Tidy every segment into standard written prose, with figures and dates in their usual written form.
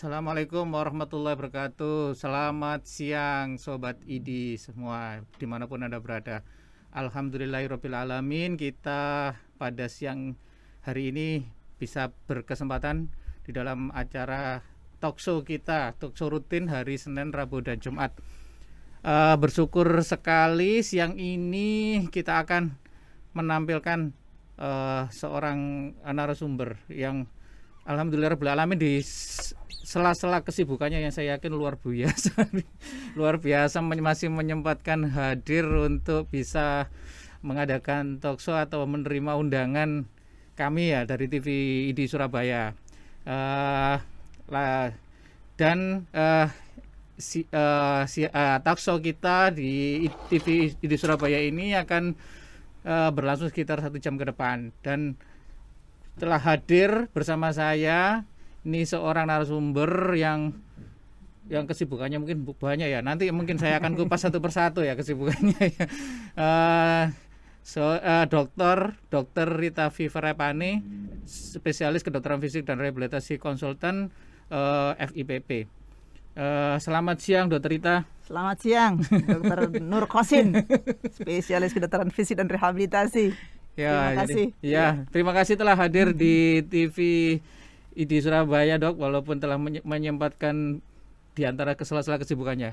Assalamualaikum warahmatullahi wabarakatuh. Selamat siang Sobat ID semua dimanapun Anda berada. Alhamdulillahirabbil alamin, kita pada siang hari ini bisa berkesempatan di dalam acara talkshow kita, talkshow rutin hari Senin, Rabu, dan Jumat. Bersyukur sekali siang ini kita akan menampilkan seorang narasumber yang alhamdulillah alamin di sela-sela kesibukannya yang saya yakin luar biasa masih menyempatkan hadir untuk bisa mengadakan talkshow atau menerima undangan kami ya dari TV ID Surabaya. Talkshow kita di TV ID Surabaya ini akan berlangsung sekitar 1 jam ke depan, dan telah hadir bersama saya ini seorang narasumber yang kesibukannya mungkin banyak ya. Nanti mungkin saya akan kupas satu persatu ya kesibukannya ya. Dr. Rita Viverapane, spesialis kedokteran fisik dan rehabilitasi konsultan FIPP. Selamat siang Dr. Rita. Selamat siang Dr. Nur Khosin, spesialis kedokteran fisik dan rehabilitasi. Ya, terima kasih telah hadir di TV ID Surabaya, Dok, walaupun telah menyempatkan di antara sela-sela kesibukannya.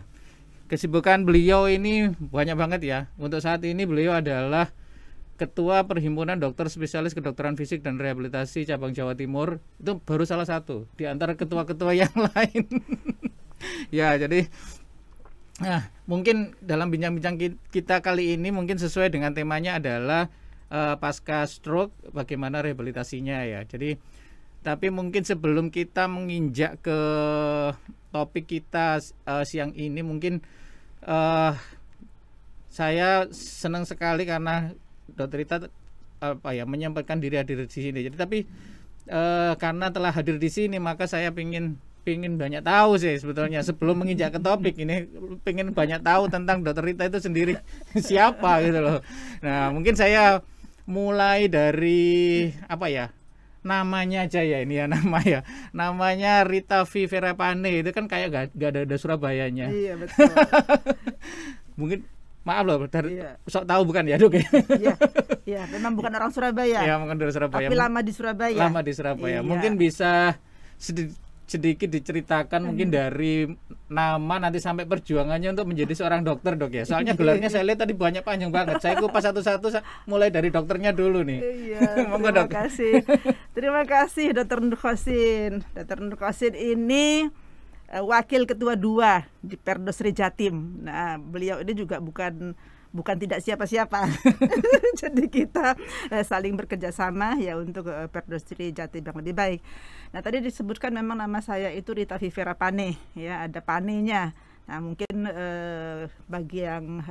Kesibukan beliau ini banyak banget ya. Untuk saat ini beliau adalah Ketua Perhimpunan Dokter Spesialis Kedokteran Fisik dan Rehabilitasi Cabang Jawa Timur. Itu baru salah satu di antara ketua-ketua yang lain. Ya, jadi mungkin dalam bincang-bincang kita kali ini mungkin sesuai dengan temanya adalah pasca stroke, bagaimana rehabilitasinya ya. Jadi tapi mungkin sebelum kita menginjak ke topik kita siang ini, mungkin saya senang sekali karena Dr. Rita menyampaikan diri hadir di sini. Jadi tapi karena telah hadir di sini, maka saya pingin banyak tahu sih sebetulnya sebelum menginjak ke topik ini, pingin banyak tahu tentang Dr. Rita itu sendiri siapa gitu loh. Nah, mungkin saya mulai dari namanya aja ya, ini ya namanya Rita Viverapane, itu kan kayak gak ada Surabayanya. Iya, betul. Mungkin maaf loh, sok tahu bukan ya, Dok? Iya, memang bukan orang Surabaya. Iya, bukan dari Surabaya. Tapi lama di Surabaya. Lama di Surabaya. Iya. Mungkin bisa sedikit diceritakan mungkin dari nama nanti sampai perjuangannya untuk menjadi seorang dokter, Dok ya. Soalnya gelarnya saya lihat tadi panjang banget. Saya kupas satu-satu mulai dari dokternya dulu nih. Iya, terima kasih. Terima kasih Dr. Nur Khosin. Dr. Nur Khosin ini wakil ketua 2 di Perdosri Jatim. Nah, beliau ini juga bukan tidak siapa-siapa. Jadi kita saling bekerja sama ya untuk Perdosri Jatim yang lebih baik. Nah, tadi disebutkan memang nama saya itu Rita Viverapane ya, ada panenya. Nah, mungkin bagi yang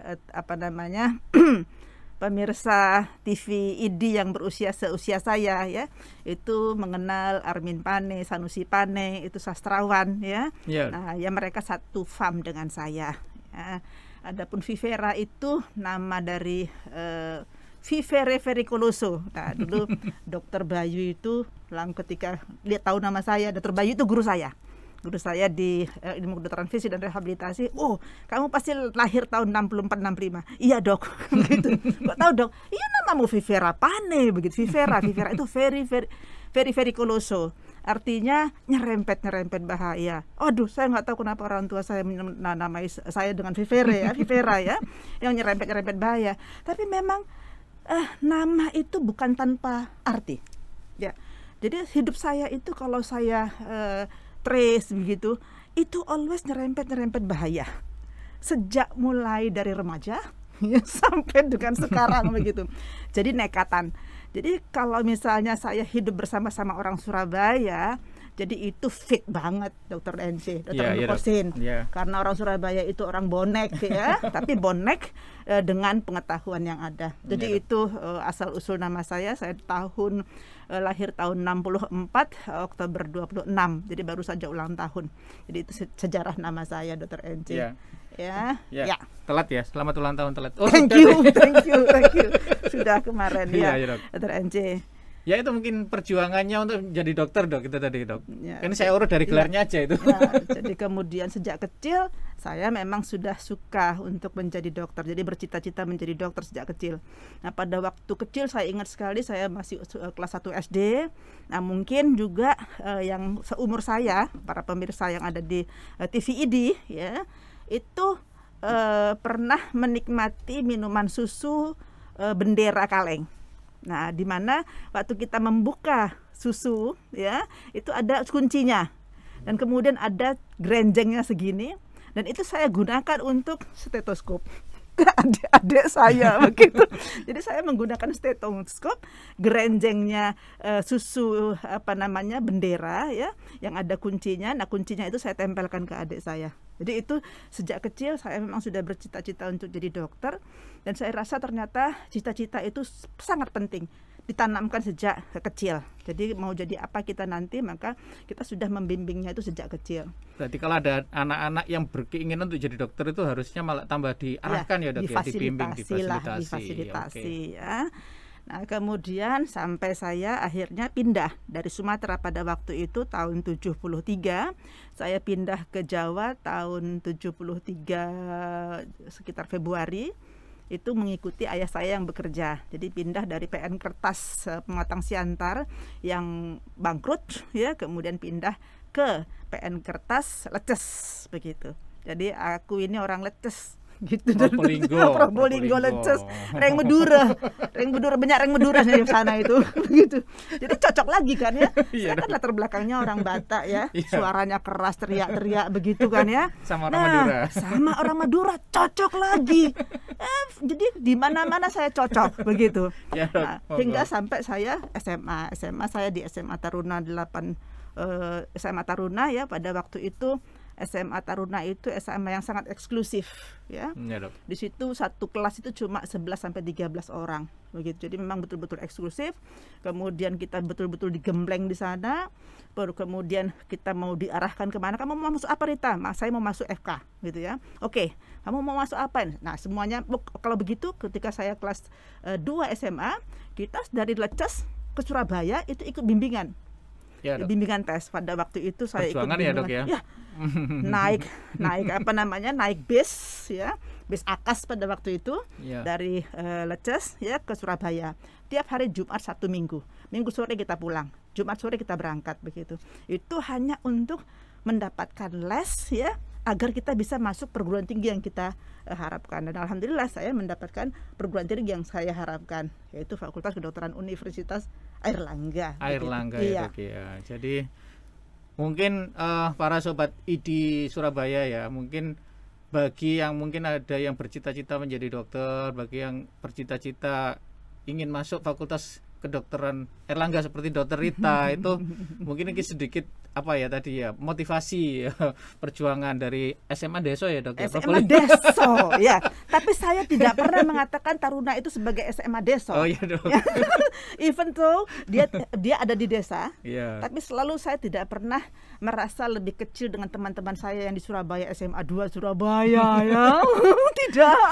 pemirsa TV ID yang berusia seusia saya ya, itu mengenal Armin Pane, Sanusi Pane, itu sastrawan ya. Yeah. Nah, ya mereka satu fam dengan saya ya. Adapun Vivera itu nama dari Vivere Vericoloso. Nah, dulu Dokter Bayu itu ketika dia tahu nama saya, Dokter Bayu itu guru saya di ilmu kedokteran fisik dan rehabilitasi. Oh, kamu pasti lahir tahun 64-65. Iya, Dok. Gitu. Kok tahu, Dok? Iya, namamu Viverapane, begitu. Vivera itu very vericoloso. Artinya nyerempet bahaya. Aduh, saya nggak tahu kenapa orang tua saya menamai saya dengan Vivera ya, yang nyerempet bahaya. Tapi memang nama itu bukan tanpa arti. Ya, jadi hidup saya itu kalau saya trace begitu, itu always nyerempet bahaya. Sejak mulai dari remaja ya, sampai dengan sekarang begitu. Jadi nekatan. Jadi kalau misalnya saya hidup bersama-sama orang Surabaya, jadi itu fit banget Dr. NC, Dr. Nur Khosin. Karena orang Surabaya itu orang bonek ya, tapi bonek dengan pengetahuan yang ada. Jadi itu asal usul nama saya lahir tahun 64, Oktober 26. Jadi baru saja ulang tahun. Jadi itu sejarah nama saya Dr. NC. Ya. Telat ya, selamat ulang tahun telat. Thank you. Sudah kemarin ya, Dr. NC. Ya itu mungkin perjuangannya untuk menjadi dokter, Dok, itu tadi, Dok. Ya, ini saya urut dari gelarnya aja itu. Ya, jadi kemudian sejak kecil saya memang sudah suka untuk menjadi dokter. Jadi bercita-cita menjadi dokter sejak kecil. Nah, pada waktu kecil saya ingat sekali saya masih kelas 1 SD. Nah, mungkin juga yang seumur saya, para pemirsa yang ada di TV ID ya, itu pernah menikmati minuman susu bendera kaleng. Nah, di mana waktu kita membuka susu ya, itu ada kuncinya. Dan kemudian ada grenjengnya segini, dan itu saya gunakan untuk stetoskop ke adik-adik saya begitu. Jadi saya menggunakan stetoskop, grenjengnya susu bendera ya, yang ada kuncinya. Nah, kuncinya itu saya tempelkan ke adik saya. Jadi itu sejak kecil saya memang sudah bercita-cita untuk jadi dokter, dan saya rasa ternyata cita-cita itu sangat penting ditanamkan sejak kecil. Jadi mau jadi apa kita nanti, maka kita sudah membimbingnya itu sejak kecil. Berarti kalau ada anak-anak yang berkeinginan untuk jadi dokter itu harusnya malah tambah diarahkan ya, Dok, ya, dibimbing, difasilitasi ya. Nah, kemudian sampai saya akhirnya pindah dari Sumatera pada waktu itu tahun 73. Saya pindah ke Jawa tahun 73 sekitar Februari. Itu mengikuti ayah saya yang bekerja. Jadi pindah dari PN Kertas Pematang Siantar yang bangkrut ya, kemudian pindah ke PN Kertas Leces begitu. Jadi aku ini orang Leces gitu. Probolinggo Leces, Reng Medura banyak Reng Medura di sana itu begitu. Jadi cocok lagi kan ya. Saya kan latar belakangnya orang Batak ya, suaranya keras, teriak-teriak begitu kan ya. Sama orang Madura. Sama orang Madura cocok lagi. Jadi di mana-mana saya cocok begitu. Nah, hingga sampai saya SMA saya di SMA Taruna 8 SMA Taruna ya, pada waktu itu SMA Taruna itu SMA yang sangat eksklusif ya. Di situ satu kelas itu cuma 11 sampai 13 orang begitu. Jadi memang betul-betul eksklusif. Kemudian kita betul-betul digembleng di sana. Baru kemudian kita mau diarahkan kemana? Kamu mau masuk apa, Rita? Saya mau masuk FK gitu ya. Oke, kamu mau masuk apa? Nah, semuanya kalau begitu ketika saya kelas 2 SMA, kita dari Leces ke Surabaya itu ikut bimbingan. Ya, bimbingan tes. Pada waktu itu saya ikut bimbingan. Ya, Dok, ya? naik naik bis ya, bis Akas pada waktu itu dari Leces ya ke Surabaya. Tiap hari Jumat Sabtu Minggu sore kita pulang, Jumat sore kita berangkat begitu. Itu hanya untuk mendapatkan les ya, agar kita bisa masuk perguruan tinggi yang kita harapkan. Dan alhamdulillah saya mendapatkan perguruan tinggi yang saya harapkan, yaitu Fakultas Kedokteran Universitas Airlangga. Airlangga ya, Dok, ya. Jadi mungkin para sobat ID Surabaya ya, mungkin bagi yang mungkin ada yang bercita-cita menjadi dokter, bagi yang bercita-cita ingin masuk Fakultas Kedokteran Airlangga seperti Dokter Rita itu mungkin ini sedikit motivasi perjuangan dari SMA Deso ya, Dok. SMA Deso ya. Tapi saya tidak pernah mengatakan Taruna itu sebagai SMA Deso. Oh iya, Dok. Even though dia ada di desa, tapi selalu saya tidak pernah merasa lebih kecil dengan teman-teman saya yang di Surabaya, SMA 2 Surabaya ya. Tidak.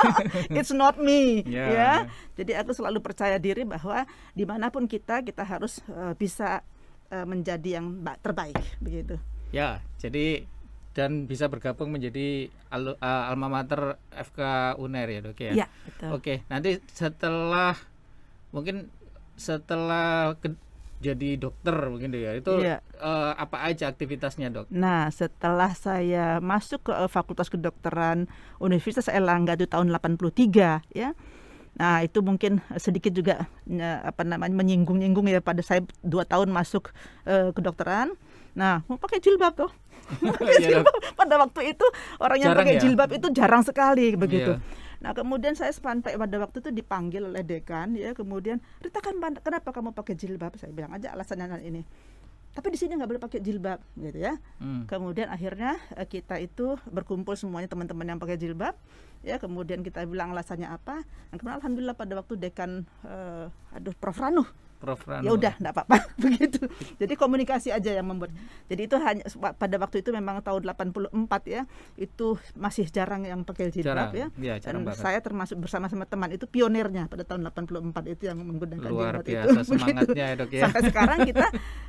It's not me ya. Jadi aku selalu percaya diri bahwa dimanapun kita harus bisa menjadi yang terbaik begitu. Ya, jadi dan bisa bergabung menjadi alma mater FK UNER ya, Dok ya. Iya, betul. Oke, nanti setelah jadi dokter mungkin ya. Itu apa aja aktivitasnya, Dok? Nah, setelah saya masuk ke Fakultas Kedokteran Universitas Airlangga itu tahun 83 ya. Nah, itu mungkin sedikit juga menyinggung-nyinggung ya, pada saya 2 tahun masuk kedokteran. Nah, mau pakai jilbab tuh. Pada waktu itu orang yang pakai jilbab itu jarang sekali begitu. Nah, kemudian saya sampai pada waktu itu dipanggil oleh dekan ya, kemudian, "Rita, kenapa kamu pakai jilbab?" Saya bilang aja alasannya ini. Tapi di sini nggak boleh pakai jilbab gitu ya. Kemudian akhirnya kita itu berkumpul semuanya teman-teman yang pakai jilbab ya, kemudian kita bilang alasannya apa. Dan kemudian alhamdulillah pada waktu dekan Prof Ranuh Prof Rano. Ya udah, enggak apa-apa begitu. Jadi komunikasi aja yang membuat. Jadi itu hanya pada waktu itu memang tahun 84 ya. Itu masih jarang yang pakai jilbab ya. Dan banget. Saya termasuk bersama-sama teman itu pionirnya pada tahun 84 itu yang menggunakan luar jilbab biasa itu. Semangatnya ya, Dok ya. Sampai sekarang kita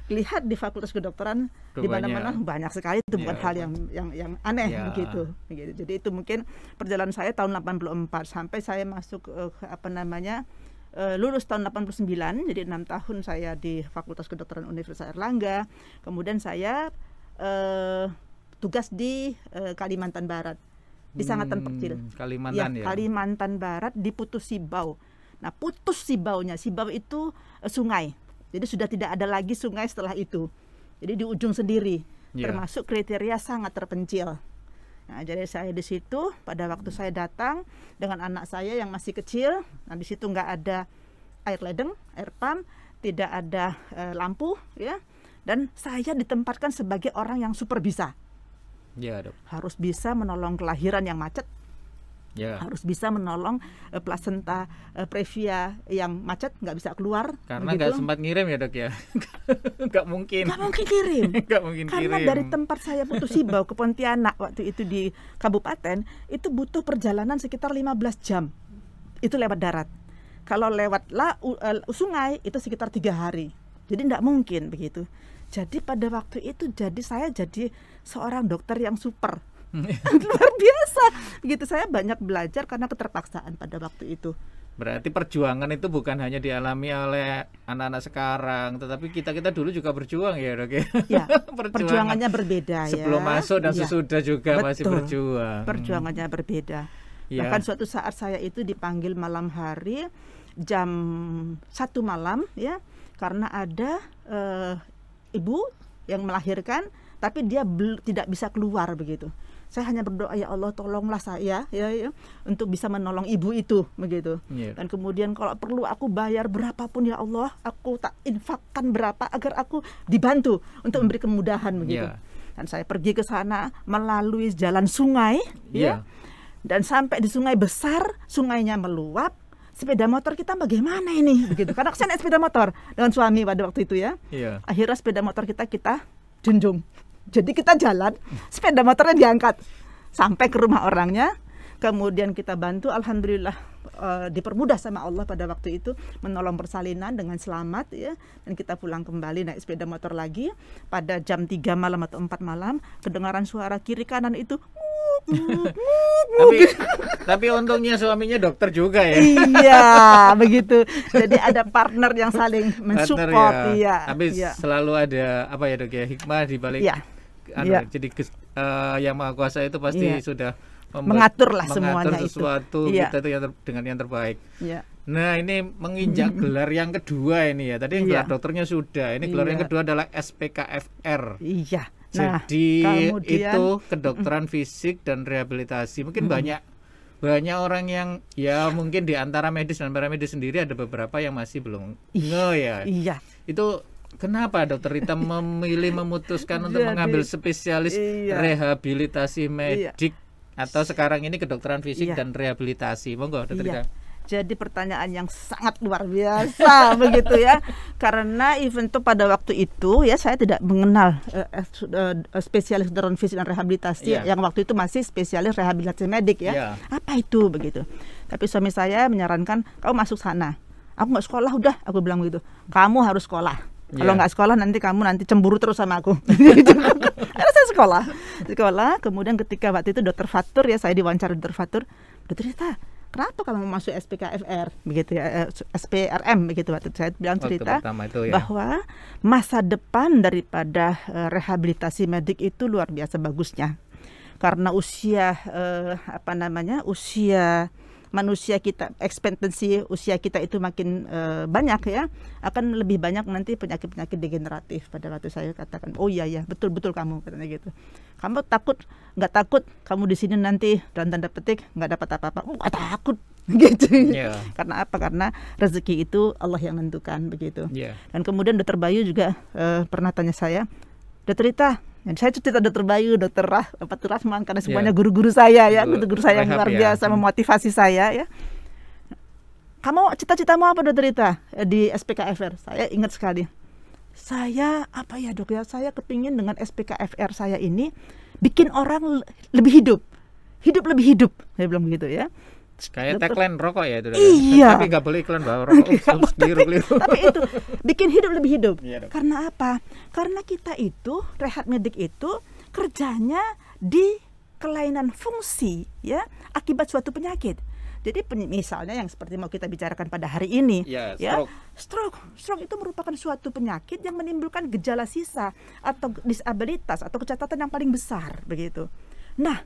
lihat di Fakultas Kedokteran di mana-mana banyak sekali, itu bukan hal yang aneh begitu. Jadi itu mungkin perjalanan saya tahun 84 sampai saya masuk lulus tahun 89, jadi 6 tahun saya di Fakultas Kedokteran Universitas Airlangga. Kemudian saya tugas di Kalimantan Barat, di Sangat Terpencil. Kalimantan ya. Kalimantan Barat di Putus Sibau. Nah, Putus Sibaunya, Sibau itu sungai. Jadi sudah tidak ada lagi sungai setelah itu. Jadi di ujung sendiri, termasuk kriteria sangat terpencil. Nah, jadi saya di situ pada waktu saya datang dengan anak saya yang masih kecil. Nah, di situ nggak ada air ledeng, air pump, tidak ada lampu, ya. Dan saya ditempatkan sebagai orang yang super bisa. Ya, Dok. Harus bisa menolong kelahiran yang macet. Ya. Harus bisa menolong plasenta previa yang macet, nggak bisa keluar. Karena nggak sempat ngirim ya, Dok ya. Nggak mungkin kirim. Nggak mungkin Karena kirim. dari tempat saya Putus Sibau ke Pontianak waktu itu di kabupaten itu butuh perjalanan sekitar 15 jam. Itu lewat darat. Kalau lewat sungai itu sekitar 3 hari. Jadi nggak mungkin begitu. Jadi pada waktu itu saya jadi seorang dokter yang super. Luar biasa gitu. Saya banyak belajar karena keterpaksaan pada waktu itu. Berarti perjuangan itu bukan hanya dialami oleh anak-anak sekarang, tetapi kita dulu juga berjuang ya, Dok ya. Ya, perjuangannya berbeda ya. Sebelum masuk dan sesudah juga masih berjuang. Perjuangannya berbeda. Bahkan suatu saat saya itu dipanggil malam hari jam 1 malam ya, karena ada ibu yang melahirkan tapi dia tidak bisa keluar begitu. Saya hanya berdoa, ya Allah tolonglah saya ya untuk bisa menolong ibu itu begitu. Dan kemudian kalau perlu aku bayar berapapun ya Allah, aku tak infakkan berapa agar aku dibantu untuk memberi kemudahan begitu. Dan saya pergi ke sana melalui jalan sungai ya. Dan sampai di sungai besar, sungainya meluap. Sepeda motor kita bagaimana ini begitu. Karena saya naik sepeda motor dengan suami pada waktu itu ya. Akhirnya sepeda motor kita junjung. Jadi kita jalan, sepeda motornya diangkat sampai ke rumah orangnya. Kemudian kita bantu, alhamdulillah dipermudah sama Allah pada waktu itu menolong persalinan dengan selamat ya. Dan kita pulang kembali naik sepeda motor lagi. Pada jam 3 malam atau 4 malam kedengaran suara kiri kanan itu. Tapi untungnya suaminya dokter juga ya. Iya, begitu. Jadi ada partner yang saling mensupport. Tapi selalu ada apa ya, Dok ya, hikmah di balik. Jadi yang Maha Kuasa itu pasti sudah mengatur semuanya sesuatu itu. Kita itu dengan yang terbaik. Nah, ini menginjak gelar yang kedua ini ya. Tadi gelar dokternya sudah. Ini gelar yang kedua adalah SPKFR. Jadi kemudian, itu kedokteran fisik dan rehabilitasi. Mungkin banyak orang yang ya mungkin di antara medis dan paramedis sendiri ada beberapa yang masih belum ya. Itu kenapa Dokter Rita memutuskan untuk mengambil spesialis rehabilitasi medik atau sekarang ini kedokteran fisik dan rehabilitasi? Monggo Dokter Rita. Jadi pertanyaan yang sangat luar biasa begitu ya. Karena even itu pada waktu itu ya saya tidak mengenal spesialis kedokteran fisik dan rehabilitasi yang waktu itu masih spesialis rehabilitasi medik ya. Apa itu begitu. Tapi suami saya menyarankan kamu masuk sana. Aku nggak sekolah udah, aku bilang begitu. Kamu harus sekolah. Kalau nggak sekolah kamu nanti cemburu terus sama aku. Karena saya sekolah. Kemudian ketika waktu itu Dokter Fatur ya, saya diwawancara Dokter Fatur. Dokter Rita, kenapa kalau mau masuk SPKFR begitu ya, SPRM begitu waktu itu saya bilang cerita bahwa masa depan daripada rehabilitasi medik itu luar biasa bagusnya. Karena usia usia manusia kita, ekspektasi usia kita itu makin banyak ya, akan lebih banyak nanti penyakit-penyakit degeneratif. Pada waktu saya katakan, oh iya betul kamu katanya gitu. Kamu nggak takut kamu di sini nanti dalam tanda petik nggak dapat apa-apa? Nggak takut gitu. Karena apa? Karena rezeki itu Allah yang menentukan begitu. Dan kemudian Dokter Bayu juga pernah tanya saya, Dokter Rita, saya cerita Dokter Bayu, Dokter Rahman, karena semuanya guru-guru saya ya, guru-guru saya yang luar biasa memotivasi saya ya. kamu cita-citamu apa dokter Rita di SPKFR? Saya ingat sekali. Saya apa ya dok ya? Saya kepingin dengan SPKFR saya ini bikin orang lebih hidup lebih hidup. Saya bilang begitu ya. Kayak tagline rokok ya itu. Iya. Tapi nggak boleh iklan bahwa rokok. Tapi itu bikin hidup lebih hidup. Iya, karena apa? Karena kita itu rehab medik itu kerjanya di kelainan fungsi ya akibat suatu penyakit. Jadi misalnya yang seperti mau kita bicarakan pada hari ini, ya, stroke itu merupakan suatu penyakit yang menimbulkan gejala sisa atau disabilitas atau kecacatan yang paling besar begitu. Nah,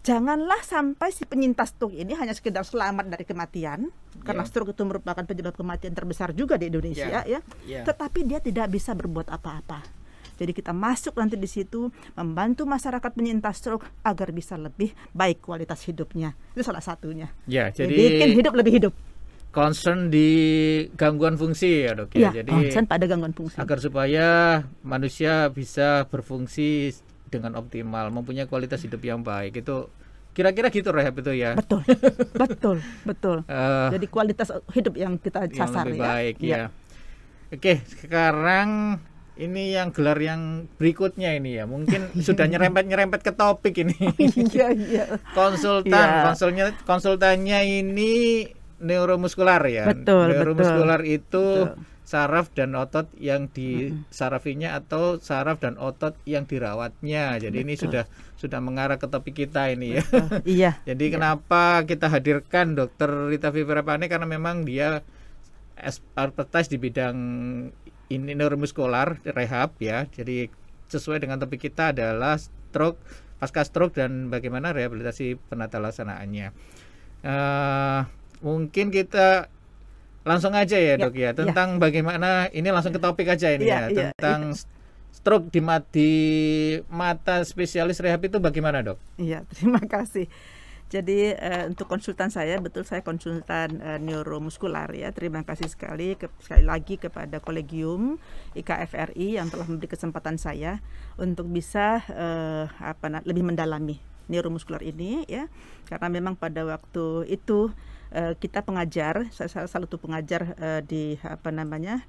janganlah sampai si penyintas stroke ini hanya sekedar selamat dari kematian, karena stroke itu merupakan penyebab kematian terbesar juga di Indonesia ya. Tetapi dia tidak bisa berbuat apa-apa. Jadi kita masuk nanti di situ membantu masyarakat penyintas stroke agar bisa lebih baik kualitas hidupnya. Itu salah satunya. Ya, jadi bikin hidup lebih hidup. Concern di gangguan fungsi ya dok ya. Ya, jadi concern pada gangguan fungsi. Agar supaya manusia bisa berfungsi dengan optimal, mempunyai kualitas hidup yang baik. Itu kira-kira gitu rehab itu ya. Betul. Jadi kualitas hidup yang kita sasar yang lebih baik ya. Oke, sekarang ini yang gelar yang berikutnya ini ya, mungkin sudah nyerempet ke topik ini. Iya. Konsultannya ini neuromuskular ya. Neuromuskular itu saraf dan otot yang disarafinya atau saraf dan otot yang dirawatnya. Jadi ini sudah mengarah ke topik kita ini ya. Iya. Jadi kenapa kita hadirkan Dr. Rita Viverapane, karena memang dia expertise di bidang ini neuromuskular rehab ya. Jadi sesuai dengan topik kita adalah stroke, pasca stroke dan bagaimana rehabilitasi penata laksanaannya. Mungkin kita langsung aja ya dok ya tentang bagaimana ini, langsung ke topik aja ini tentang stroke di mata spesialis rehab itu bagaimana dok? Iya, terima kasih. Jadi untuk konsultan saya, betul saya konsultan neuromuskular ya. Terima kasih sekali lagi kepada Kolegium IKFRI yang telah memberi kesempatan saya untuk bisa lebih mendalami neuromuskular ini ya. Karena memang pada waktu itu kita pengajar, saya salah satu pengajar di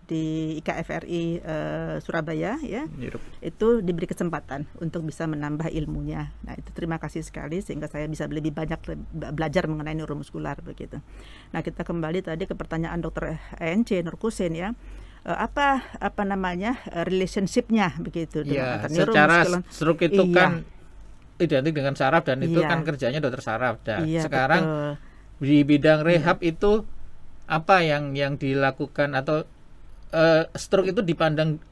di IKFRI Surabaya ya. Itu diberi kesempatan untuk bisa menambah ilmunya. Nah, itu terima kasih sekali sehingga saya bisa lebih banyak belajar mengenai neuromuskular begitu. Nah, kita kembali tadi ke pertanyaan Dr. ENC Nurkusin ya. Relationship-nya begitu dengan secara stroke itu kan identik dengan saraf dan itu kan kerjanya dokter saraf. Sekarang betul. Di bidang rehab itu apa yang dilakukan atau stroke itu dipandang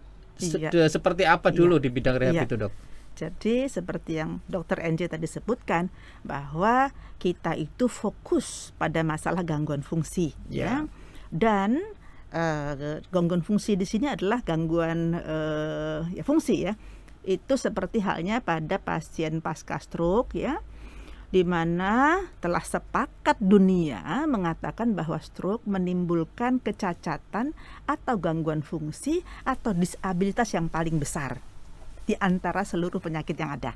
seperti apa dulu di bidang rehab itu dok? Jadi seperti yang Dr. NJ tadi sebutkan bahwa kita itu fokus pada masalah gangguan fungsi ya. Dan gangguan fungsi di sini adalah gangguan fungsi ya. Itu seperti halnya pada pasien pasca stroke ya, di mana telah sepakat dunia mengatakan bahwa stroke menimbulkan kecacatan atau gangguan fungsi atau disabilitas yang paling besar di antara seluruh penyakit yang ada.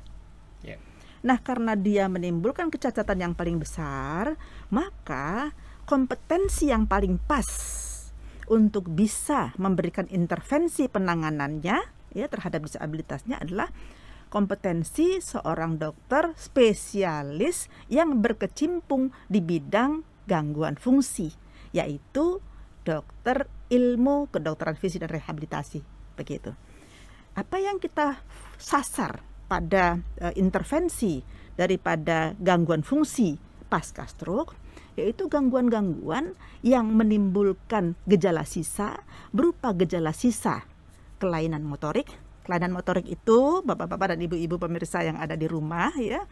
Nah, karena dia menimbulkan kecacatan yang paling besar, maka kompetensi yang paling pas untuk bisa memberikan intervensi penanganannya ya terhadap disabilitasnya adalah kompetensi seorang dokter spesialis yang berkecimpung di bidang gangguan fungsi, yaitu dokter ilmu kedokteran fisik dan rehabilitasi. Begitu. Apa yang kita sasar pada intervensi daripada gangguan fungsi pasca stroke, yaitu gangguan-gangguan yang menimbulkan gejala sisa berupa gejala sisa kelainan motorik. Kelainan motorik itu, bapak-bapak dan ibu-ibu pemirsa yang ada di rumah ya,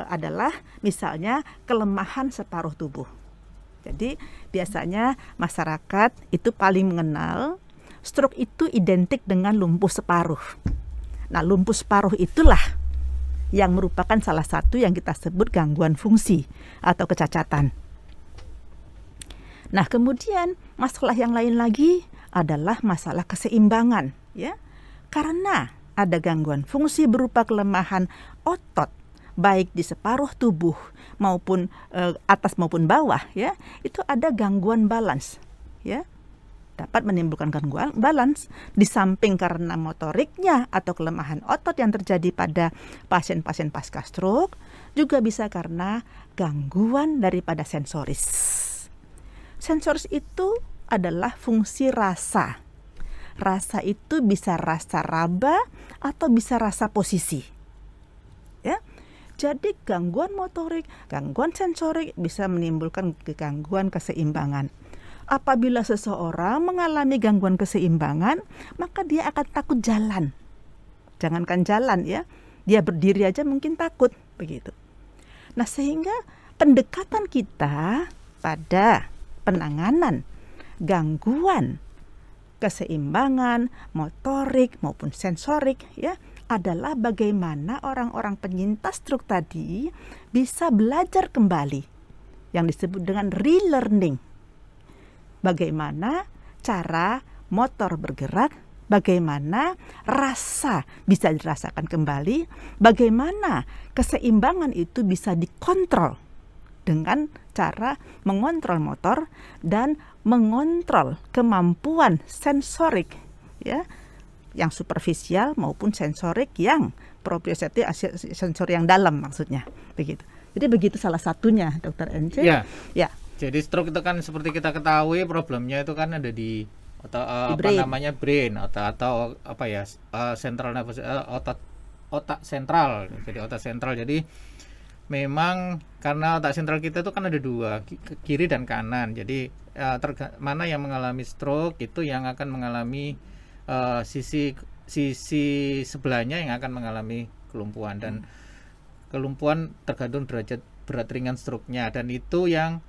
adalah misalnya kelemahan separuh tubuh. Jadi biasanya masyarakat itu paling mengenal stroke itu identik dengan lumpuh separuh. Nah, lumpuh separuh itulah yang merupakan salah satu yang kita sebut gangguan fungsi atau kecacatan. Nah, kemudian masalah yang lain lagi adalah masalah keseimbangan ya. Karena ada gangguan fungsi berupa kelemahan otot baik di separuh tubuh maupun atas maupun bawah, ya, itu ada gangguan balance, ya, dapat menimbulkan gangguan balance. Di samping karena motoriknya atau kelemahan otot yang terjadi pada pasien-pasien pasca stroke, juga bisa karena gangguan daripada sensoris. Sensoris itu adalah fungsi rasa. Rasa itu bisa rasa raba atau bisa rasa posisi, ya. Jadi gangguan motorik, gangguan sensorik bisa menimbulkan gangguan keseimbangan. Apabila seseorang mengalami gangguan keseimbangan, maka dia akan takut jalan. Jangankan jalan, ya, dia berdiri aja mungkin takut, begitu. Nah, sehingga pendekatan kita pada penanganan gangguan keseimbangan motorik maupun sensorik, ya, adalah bagaimana orang-orang penyintas stroke tadi bisa belajar kembali yang disebut dengan relearning. Bagaimana cara motor bergerak, bagaimana rasa bisa dirasakan kembali, bagaimana keseimbangan itu bisa dikontrol dengan cara mengontrol motor dan mengontrol kemampuan sensorik, ya, yang superficial maupun sensorik yang proprioceptif, sensor yang dalam maksudnya, begitu. Jadi begitu salah satunya, Dr. NC. Ya. Ya. Jadi stroke itu kan seperti kita ketahui problemnya itu kan ada di otak, brain atau apa ya, central nervous, otak sentral. Jadi otak sentral. Jadi memang karena otak sentral kita itu kan ada dua, kiri dan kanan. Jadi mana yang mengalami stroke itu yang akan mengalami sisi sebelahnya yang akan mengalami kelumpuhan, dan kelumpuhan tergantung derajat berat ringan stroke-nya, dan itu yang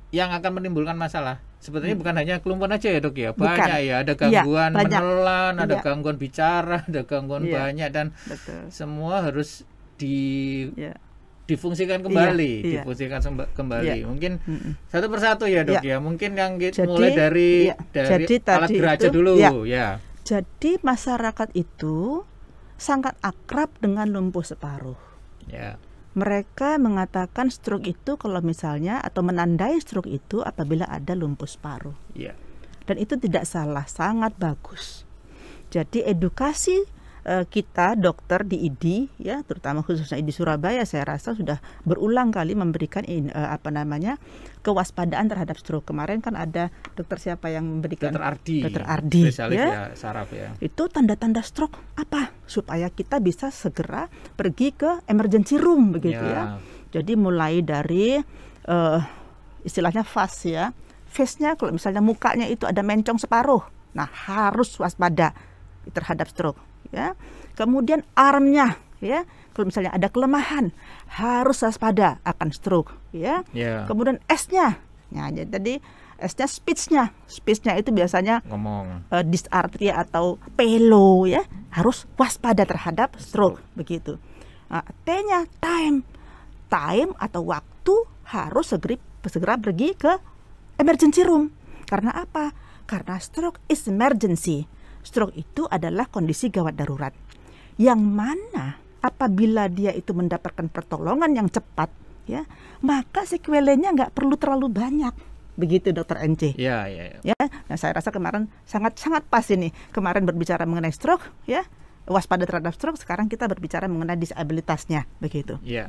akan menimbulkan masalah. Sebetulnya bukan hanya kelumpuhan aja ya, Dok, ya. Banyak, ya, ada gangguan menelan, ada gangguan bicara, ada gangguan banyak, dan semua harus difungsikan kembali, difungsikan kembali. Mungkin satu persatu ya, Dok, ya. Mungkin yang mulai dari alat gerak aja dulu, ya. Jadi masyarakat itu sangat akrab dengan lumpuh separuh. Ya. Mereka mengatakan stroke itu kalau misalnya atau menandai stroke itu apabila ada lumpuh separuh. Ya. Dan itu tidak salah, sangat bagus. Jadi edukasi kita dokter di ID, ya, terutama khususnya ID Surabaya, saya rasa sudah berulang kali memberikan kewaspadaan terhadap stroke. Kemarin kan ada dokter siapa yang memberikan, Dokter Ardi, ya, saraf, ya. Itu tanda-tanda stroke apa supaya kita bisa segera pergi ke emergency room, begitu, ya. Jadi mulai dari istilahnya fast, ya. Face-nya kalau misalnya mukanya itu ada mencong separuh, nah harus waspada terhadap stroke, ya. Kemudian armnya, ya, kalau misalnya ada kelemahan harus waspada akan stroke, ya. Kemudian S-nya, nah, jadi S-nya speech-nya itu biasanya ngomong, dysarthria atau pelo, ya, harus waspada terhadap stroke, begitu. Nah, T-nya time atau waktu, harus segera pergi ke emergency room. Karena apa? Karena stroke is emergency. Stroke itu adalah kondisi gawat darurat, yang mana apabila dia itu mendapatkan pertolongan yang cepat, ya, maka sequelenya nggak perlu terlalu banyak, begitu, Dokter NC. Ya. Nah, saya rasa kemarin sangat pas ini. Kemarin berbicara mengenai stroke, ya, waspada terhadap stroke. Sekarang kita berbicara mengenai disabilitasnya, begitu. Ya.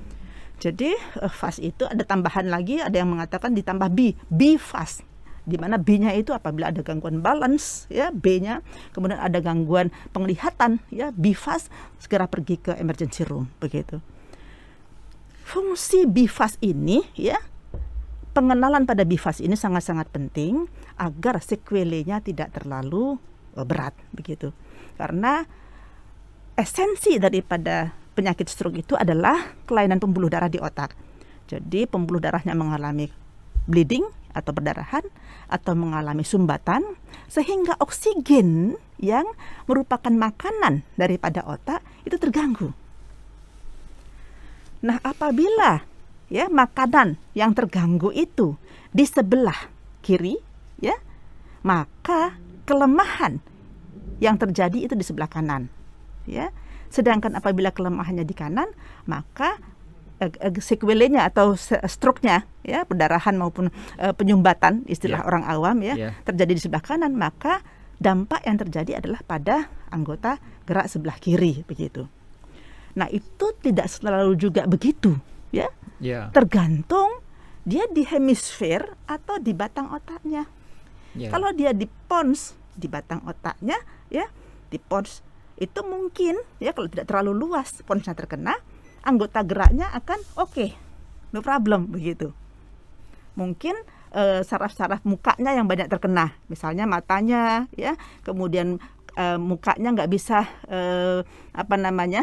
Jadi fast itu ada tambahan lagi, ada yang mengatakan ditambah B fast. Di mana B-nya itu apabila ada gangguan balance, ya, B-nya, kemudian ada gangguan penglihatan, ya, B fast, segera pergi ke emergency room, begitu. Fungsi B fast ini, ya, pengenalan pada B fast ini sangat-sangat penting agar sequelenya tidak terlalu berat, begitu. Karena esensi daripada penyakit stroke itu adalah kelainan pembuluh darah di otak. Jadi pembuluh darahnya mengalami bleeding atau perdarahan atau mengalami sumbatan, sehingga oksigen yang merupakan makanan daripada otak itu terganggu. Nah, apabila, ya, makanan yang terganggu itu di sebelah kiri, ya, maka kelemahan yang terjadi itu di sebelah kanan, ya. Sedangkan apabila kelemahannya di kanan, maka sequelae-nya atau stroke-nya, ya, pendarahan maupun penyumbatan, istilah orang awam, ya, terjadi di sebelah kanan, maka dampak yang terjadi adalah pada anggota gerak sebelah kiri, begitu. Nah, itu tidak selalu juga begitu, ya. Tergantung dia di hemisfer atau di batang otaknya. Kalau dia di pons di batang otaknya, ya, di pons itu mungkin, ya, kalau tidak terlalu luas ponsnya terkena, anggota geraknya akan oke, no problem, begitu. Mungkin saraf-saraf mukanya yang banyak terkena, misalnya matanya, ya, kemudian mukanya nggak bisa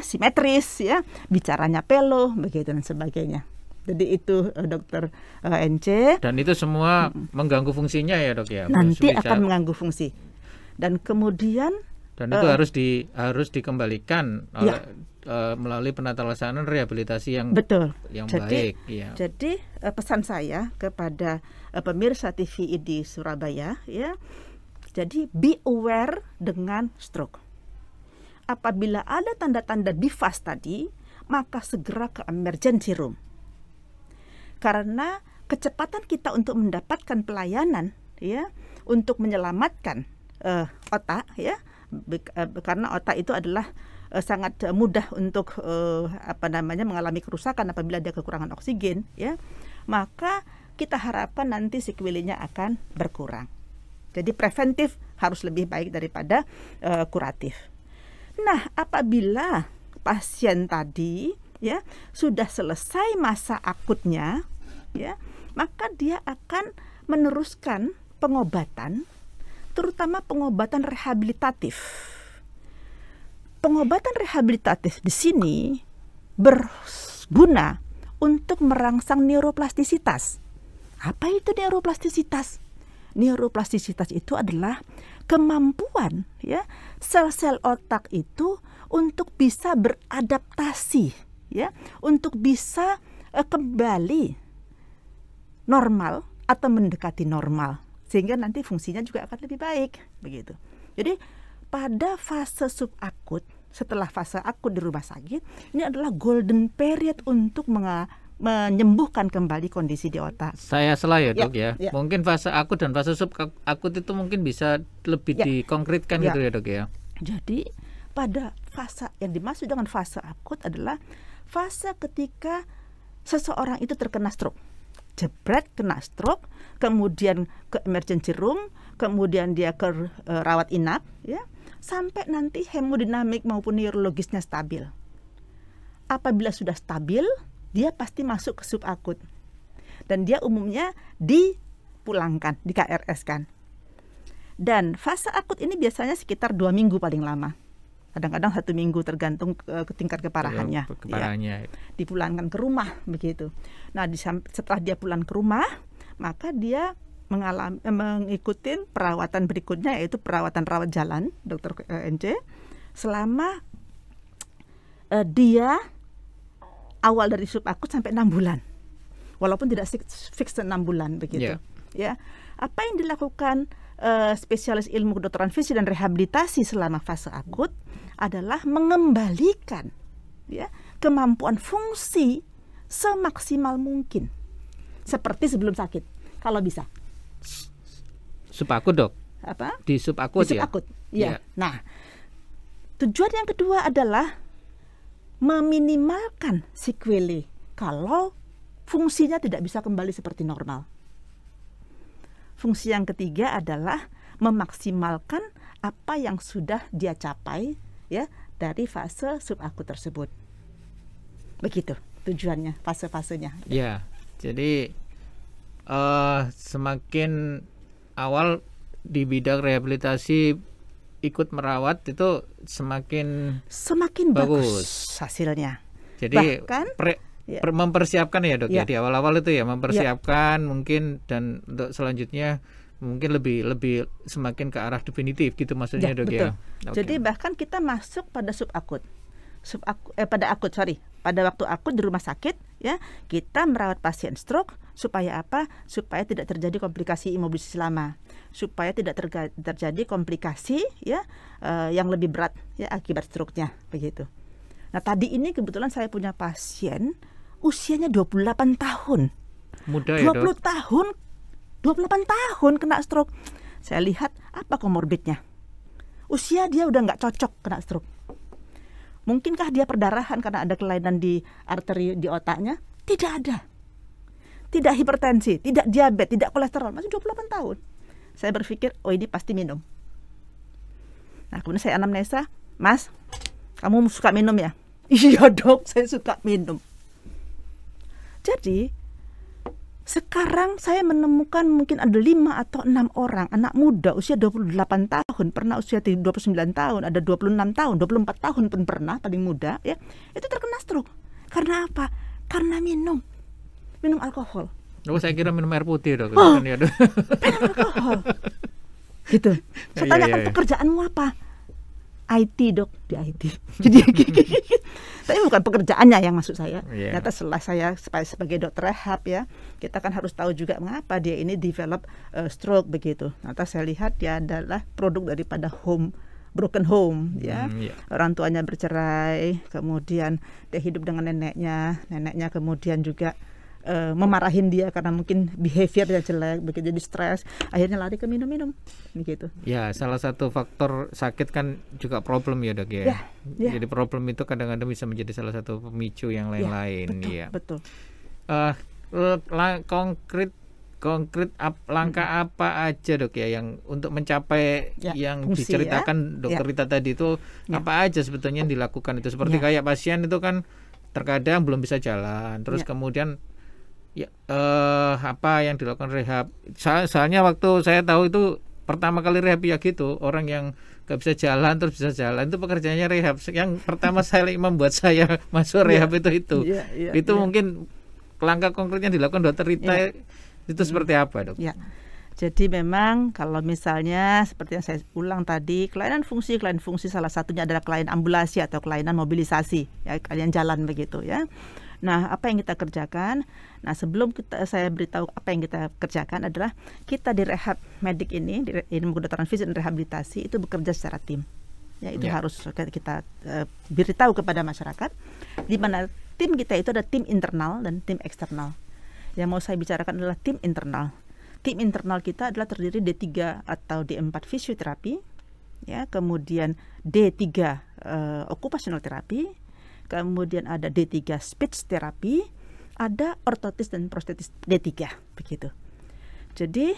simetris, ya, bicaranya pelo, begitu dan sebagainya. Jadi itu Dokter NC. Dan itu semua mengganggu fungsinya ya, Dok, ya. Nanti akan mengganggu fungsi. Dan kemudian itu harus dikembalikan oleh melalui penata laksanaan rehabilitasi yang betul, yang baik. Ya. Jadi pesan saya kepada pemirsa TVI di Surabaya, ya, jadi be aware dengan stroke. Apabila ada tanda-tanda BIFAS tadi, maka segera ke emergency room. Karena kecepatan kita untuk mendapatkan pelayanan, ya, untuk menyelamatkan otak, ya, karena otak itu adalah sangat mudah untuk mengalami kerusakan apabila dia kekurangan oksigen, ya, maka kita harapkan nanti sequelae-nya akan berkurang. Jadi preventif harus lebih baik daripada kuratif. Nah, apabila pasien tadi, ya, sudah selesai masa akutnya, ya, maka dia akan meneruskan pengobatan, terutama pengobatan rehabilitatif. Pengobatan rehabilitatif di sini berguna untuk merangsang neuroplastisitas. Apa itu neuroplastisitas? Neuroplastisitas itu adalah kemampuan, ya, sel-sel otak itu untuk bisa beradaptasi, ya, untuk bisa kembali normal atau mendekati normal, sehingga nanti fungsinya juga akan lebih baik, begitu. Jadi pada fase subakut, setelah fase akut di rumah sakit, ini adalah golden period untuk menyembuhkan kembali kondisi di otak. Saya salah ya, Dok, ya. Mungkin fase akut dan fase subakut itu mungkin bisa lebih dikonkretkan gitu ya, Dok, ya. Jadi pada fase yang dimaksud dengan fase akut adalah fase ketika seseorang itu terkena stroke. Jebret, kena stroke, kemudian ke emergency room, kemudian dia ke rawat inap, ya, sampai nanti hemodinamik maupun neurologisnya stabil. Apabila sudah stabil, dia pasti masuk ke subakut. Dan dia umumnya dipulangkan, di KRS kan. Dan fase akut ini biasanya sekitar 2 minggu paling lama. Kadang-kadang 1 minggu tergantung ke tingkat keparahannya. Ya. Dipulangkan ke rumah, begitu. Nah, setelah dia pulang ke rumah, maka dia mengikuti perawatan berikutnya, yaitu perawatan rawat jalan, Dokter NC, selama dia awal dari subakut sampai 6 bulan. Walaupun tidak fix 6 bulan, begitu. Ya. Apa yang dilakukan spesialis ilmu kedokteran fisik dan rehabilitasi selama fase akut adalah mengembalikan, ya, kemampuan fungsi semaksimal mungkin seperti sebelum sakit, kalau bisa. Subakut, Dok? Apa? Di subakut, ya? Ya. Nah, tujuan yang kedua adalah meminimalkan sequelae kalau fungsinya tidak bisa kembali seperti normal. Fungsi yang ketiga adalah memaksimalkan apa yang sudah dia capai, ya, dari fase subakut tersebut. Begitu tujuannya, fase-fasenya. Ya, jadi semakin awal di bidang rehabilitasi ikut merawat itu semakin bagus hasilnya. Jadi bahkan mempersiapkan ya, Dok, ya, di awal-awal itu ya mempersiapkan mungkin, dan untuk selanjutnya mungkin lebih semakin ke arah definitif gitu maksudnya, Dok, betul. ya. Okay. Jadi bahkan kita masuk pada pada waktu akut di rumah sakit, ya, kita merawat pasien stroke supaya apa? Supaya tidak terjadi komplikasi imobilisasi lama, supaya tidak terjadi komplikasi, ya, yang lebih berat, ya, akibat stroke-nya, begitu. Nah, tadi ini kebetulan saya punya pasien usianya 28 tahun. Muda ya, 20 tahun, 28 tahun kena stroke. Saya lihat apa komorbidnya. Usia dia udah nggak cocok kena stroke. Mungkinkah dia perdarahan karena ada kelainan di arteri di otaknya? Tidak ada. Tidak hipertensi, tidak diabetes, tidak kolesterol. Masih 28 tahun. Saya berpikir, oh ini pasti minum. Nah, kemudian saya anamnesa, Mas, kamu suka minum ya? Iya dok, saya suka minum. Jadi sekarang saya menemukan mungkin ada 5 atau 6 orang anak muda usia 28 tahun, pernah usia 29 tahun, ada 26 tahun, 24 tahun pun pernah, paling muda ya, itu terkena stroke. Karena apa? Karena minum alkohol. Oh, saya kira minum air putih dok. Oh, minum alkohol. Gitu. Saya tanyakan pekerjaanmu apa? IT dok, di IT. Jadi tapi bukan pekerjaannya yang maksud saya. Ternyata setelah saya sebagai dokter rehab ya, kita kan harus tahu juga mengapa dia ini develop stroke begitu. Ternyata saya lihat dia adalah produk daripada broken home ya. Orang tuanya bercerai, kemudian dia hidup dengan neneknya kemudian juga memarahin dia karena mungkin behavior dia jelek, begitu jadi stres, akhirnya lari ke minum begitu. Ya, salah satu faktor sakit kan juga problem ya dok ya. Jadi problem itu kadang-kadang bisa menjadi salah satu pemicu yang lain-lain. Betul. Konkret langkah apa aja dok ya yang untuk mencapai yang fungsi, diceritakan dokter Rita tadi itu apa aja sebetulnya yang dilakukan itu, seperti kayak pasien itu kan terkadang belum bisa jalan, terus kemudian apa yang dilakukan rehab. Soalnya waktu saya tahu itu pertama kali rehab ya gitu, orang yang gak bisa jalan terus bisa jalan, itu pekerjaannya rehab. Yang pertama saya membuat saya masuk rehab itu mungkin langkah konkretnya dilakukan dokter Rita itu seperti apa dok? Jadi memang kalau misalnya seperti yang saya ulang tadi, kelainan fungsi salah satunya adalah kelainan ambulasi atau kelainan mobilisasi ya, kalian jalan begitu ya. Nah, apa yang kita kerjakan? Nah, sebelum saya beritahu apa yang kita kerjakan adalah kita di rehab medik ini, di ilmu kedokteran fisik dan rehabilitasi itu bekerja secara tim. Ya, itu harus kita beritahu kepada masyarakat di mana tim kita itu ada tim internal dan tim eksternal. Yang mau saya bicarakan adalah tim internal. Tim internal kita adalah terdiri D3 atau D4 fisioterapi, ya, kemudian D3 occupational therapy, kemudian ada D3 speech therapy, ada ortotis dan prostetis D3 begitu. Jadi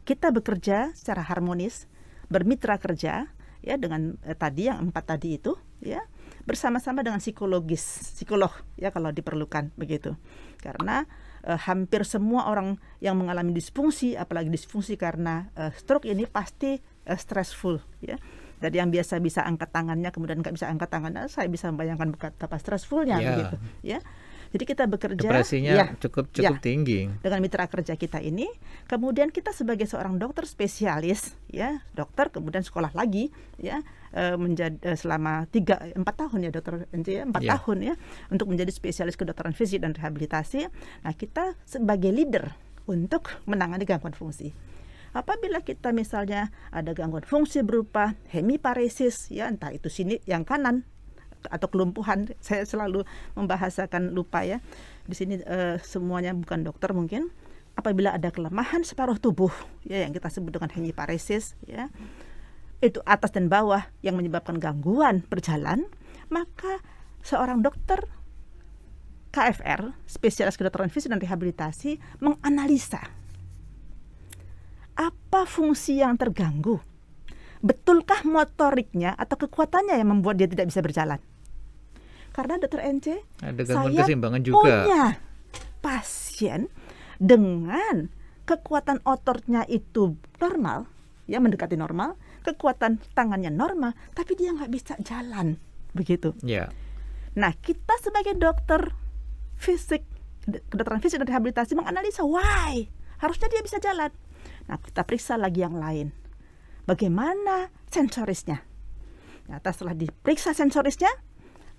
kita bekerja secara harmonis, bermitra kerja ya dengan tadi yang 4 tadi itu ya, bersama-sama dengan psikolog ya kalau diperlukan begitu. Karena hampir semua orang yang mengalami disfungsi, apalagi disfungsi karena stroke ini pasti stressful ya. Dari yang biasa bisa angkat tangannya kemudian nggak bisa angkat tangannya, saya bisa membayangkan betapa stressfulnya begitu ya. Jadi kita bekerja depresinya cukup tinggi dengan mitra kerja kita ini. Kemudian kita sebagai seorang dokter spesialis ya, dokter kemudian sekolah lagi ya, menjadi selama 4 tahun ya dokter ya, 4 tahun ya untuk menjadi spesialis kedokteran fisik dan rehabilitasi. Nah, kita sebagai leader untuk menangani gangguan fungsi. Apabila kita misalnya ada gangguan fungsi berupa hemiparesis ya, entah itu sini yang kanan atau kelumpuhan, saya selalu membahasakan lupa ya. Di sini semuanya bukan dokter mungkin. Apabila ada kelemahan separuh tubuh ya yang kita sebut dengan hemiparesis ya, itu atas dan bawah yang menyebabkan gangguan berjalan, maka seorang dokter KFR, spesialis kedokteran fisik dan rehabilitasi, menganalisa apa fungsi yang terganggu. Betulkah motoriknya atau kekuatannya yang membuat dia tidak bisa berjalan? Karena dokter NC, ada gangguan saya keseimbangan juga. Punya pasien dengan kekuatan ototnya itu normal, ya mendekati normal, kekuatan tangannya normal, tapi dia nggak bisa jalan, begitu. Nah, kita sebagai dokter fisik, kedokteran fisik dan rehabilitasi menganalisa why harusnya dia bisa jalan. Nah, kita periksa lagi yang lain. Bagaimana sensorisnya? Nah, setelah diperiksa sensorisnya,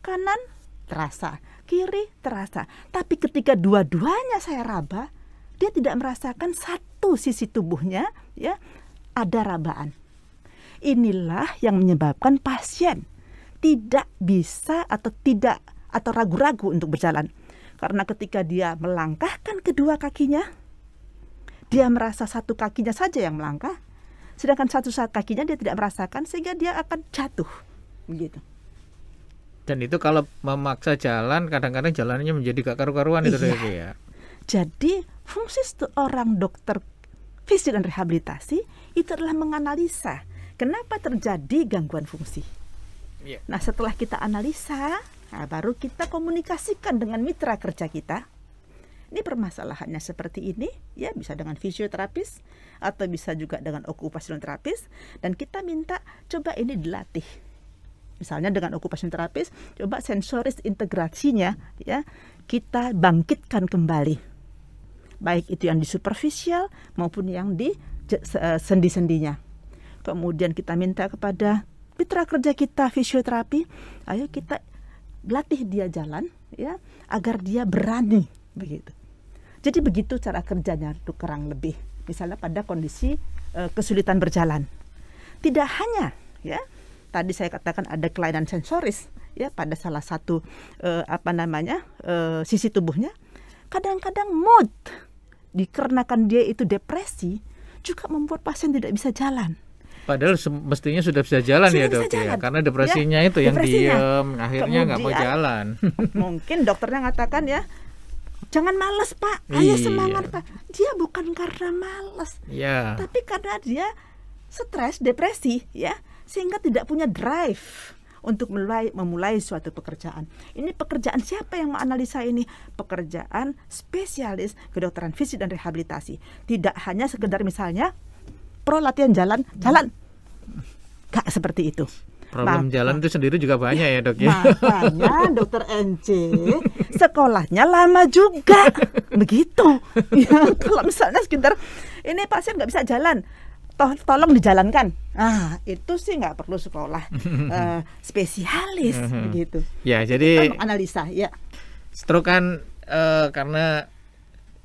kanan terasa, kiri terasa. Tapi ketika dua-duanya saya raba, dia tidak merasakan satu sisi tubuhnya ya ada rabaan. Inilah yang menyebabkan pasien tidak bisa atau ragu-ragu untuk berjalan. Karena ketika dia melangkahkan kedua kakinya, dia merasa satu kakinya saja yang melangkah, sedangkan satu kakinya dia tidak merasakan, sehingga dia akan jatuh. Begitu. Dan itu kalau memaksa jalan, kadang-kadang jalannya menjadi gak karu-karuan itu ya. Jadi fungsi seorang dokter fisik dan rehabilitasi itu adalah menganalisa kenapa terjadi gangguan fungsi. Nah, setelah kita analisa, baru kita komunikasikan dengan mitra kerja kita. Ini permasalahannya seperti ini, ya, bisa dengan fisioterapis atau bisa juga dengan okupasional terapis, dan kita minta coba ini dilatih. Misalnya dengan okupasional terapis, coba sensoris integrasinya, ya, kita bangkitkan kembali. Baik itu yang di superficial maupun yang di sendi-sendinya. Kemudian kita minta kepada mitra kerja kita fisioterapi, ayo kita latih dia jalan, ya, agar dia berani, begitu. Jadi begitu cara kerjanya itu kurang lebih. Misalnya pada kondisi kesulitan berjalan. Tidak hanya, ya, tadi saya katakan ada kelainan sensoris, ya, pada salah satu sisi tubuhnya. Kadang-kadang mood dikarenakan dia itu depresi juga membuat pasien tidak bisa jalan. Padahal mestinya sudah bisa jalan ya dok ya, karena depresinya itu yang diem, akhirnya nggak mau jalan. Mungkin dokternya mengatakan, ya, jangan malas Pak, ayo semangat Pak. Dia bukan karena malas, tapi karena dia stres, depresi, ya, sehingga tidak punya drive untuk memulai suatu pekerjaan. Ini pekerjaan siapa yang menganalisa ini? Pekerjaan spesialis kedokteran fisik dan rehabilitasi. Tidak hanya sekedar misalnya pro latihan jalan. Gak seperti itu. Problem jalan itu sendiri juga banyak ya dok ya. Makanya dokter NC sekolahnya lama juga. Begitu. Ya, kalau misalnya sekedar ini pasien nggak bisa jalan, tolong dijalankan. Itu sih nggak perlu sekolah spesialis begitu. Ya, jadi analisa, ya. Stroke kan karena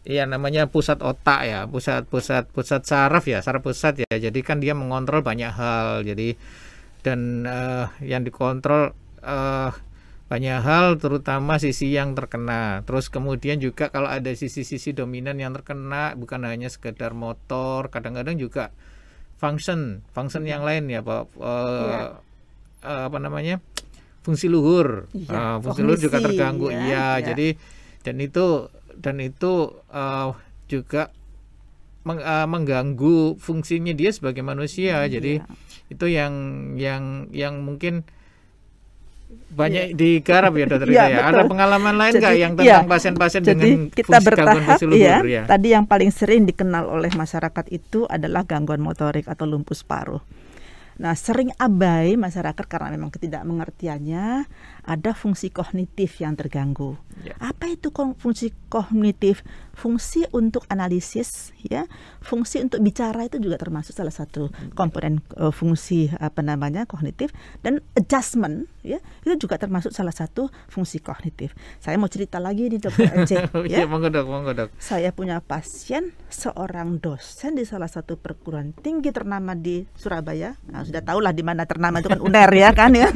ya namanya pusat otak ya, pusat saraf ya, saraf pusat ya. Jadi kan dia mengontrol banyak hal. Jadi dan yang dikontrol banyak hal, terutama sisi yang terkena. Terus kemudian juga kalau ada sisi-sisi dominan yang terkena, bukan hanya sekedar motor, kadang-kadang juga function yang lain ya Pak. Fungsi luhur, fungsi luhur juga terganggu. Jadi dan itu juga mengganggu fungsinya dia sebagai manusia. Jadi itu yang mungkin banyak digarap ya dokter Rita ya. Ada pengalaman lain nggak yang tentang pasien-pasien dengan gangguan fungsi luhur ya? Tadi yang paling sering dikenal oleh masyarakat itu adalah gangguan motorik atau lumpuh paruh. Nah, sering abai masyarakat karena memang ketidakmengertiannya, ada fungsi kognitif yang terganggu. Apa itu fungsi kognitif? Fungsi untuk analisis, ya, fungsi untuk bicara itu juga termasuk salah satu komponen fungsi kognitif, dan adjustment, ya, itu juga termasuk salah satu fungsi kognitif. Saya mau cerita lagi nih dokter Ece, ya. Monggo dok. Saya punya pasien seorang dosen di salah satu perguruan tinggi ternama di Surabaya. Nah, sudah tahulah di mana ternama itu kan UNER ya kan ya.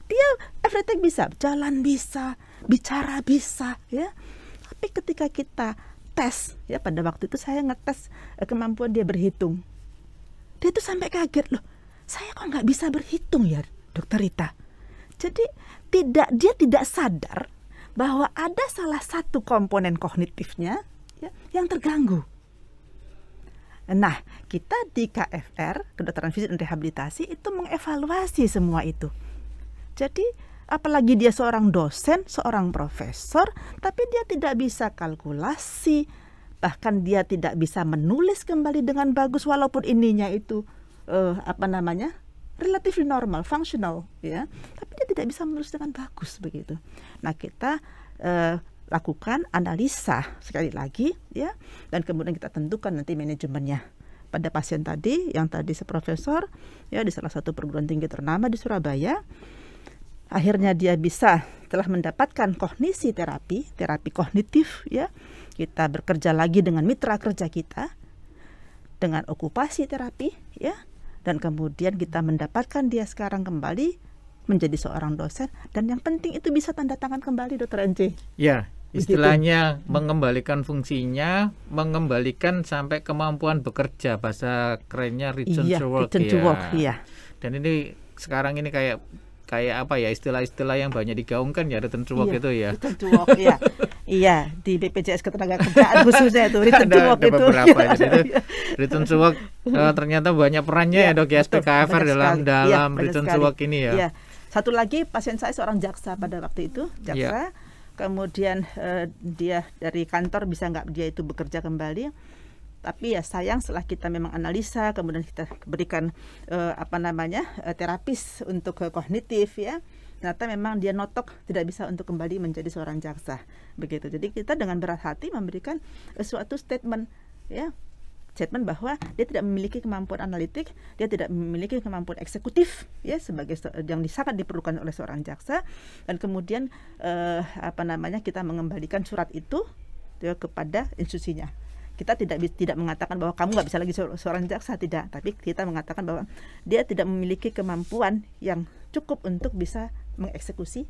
Dia everything bisa, jalan bisa, bicara bisa, ya. Tapi ketika kita tes, ya, pada waktu itu saya ngetes kemampuan dia berhitung. Dia tuh sampai kaget, loh, saya kok nggak bisa berhitung ya dokter Rita. Jadi dia tidak sadar bahwa ada salah satu komponen kognitifnya, ya, yang terganggu. Nah, kita di KFR, Kedokteran Fisik dan Rehabilitasi, itu mengevaluasi semua itu. Jadi, apalagi dia seorang dosen, seorang profesor, tapi dia tidak bisa kalkulasi, bahkan dia tidak bisa menulis kembali dengan bagus, walaupun ininya itu relatif normal, functional, ya. Tapi dia tidak bisa menulis dengan bagus begitu. Nah, kita lakukan analisa sekali lagi, ya, dan kemudian kita tentukan nanti manajemennya. Pada pasien tadi, yang tadi seprofesor, ya, di salah satu perguruan tinggi ternama di Surabaya, akhirnya dia bisa telah mendapatkan kognisi terapi kognitif, ya. Kita bekerja lagi dengan mitra kerja kita dengan okupasi terapi, ya, dan kemudian kita mendapatkan dia sekarang kembali menjadi seorang dosen, dan yang penting itu bisa tanda tangan kembali, Dr. NC. Ya, istilahnya mengembalikan fungsinya, mengembalikan sampai kemampuan bekerja, bahasa kerennya return to work. Iya. Dan ini sekarang ini kayak apa ya, istilah-istilah yang banyak digaungkan ya, return to work itu ya. Return to work, iya. Iya, di BPJS Ketenagakerjaan khususnya itu return to work itu. Beberapa itu return to work ternyata banyak perannya ya, Dok ya, SPKFR dalam return to work ini ya. Iya. Satu lagi, pasien saya seorang jaksa pada waktu itu, jaksa. Kemudian dia dari kantor bisa nggak dia itu bekerja kembali. Tapi ya sayang, setelah kita memang analisa, kemudian kita berikan terapis untuk kognitif ya, ternyata memang dia notok tidak bisa untuk kembali menjadi seorang jaksa, begitu. Jadi kita dengan berat hati memberikan suatu statement ya, statement bahwa dia tidak memiliki kemampuan analitik, dia tidak memiliki kemampuan eksekutif ya, sebagai yang sangat diperlukan oleh seorang jaksa. Dan kemudian kita mengembalikan surat itu ya, kepada institusinya. Kita tidak mengatakan bahwa kamu nggak bisa lagi seorang jaksa, tidak, tapi kita mengatakan bahwa dia tidak memiliki kemampuan yang cukup untuk bisa mengeksekusi,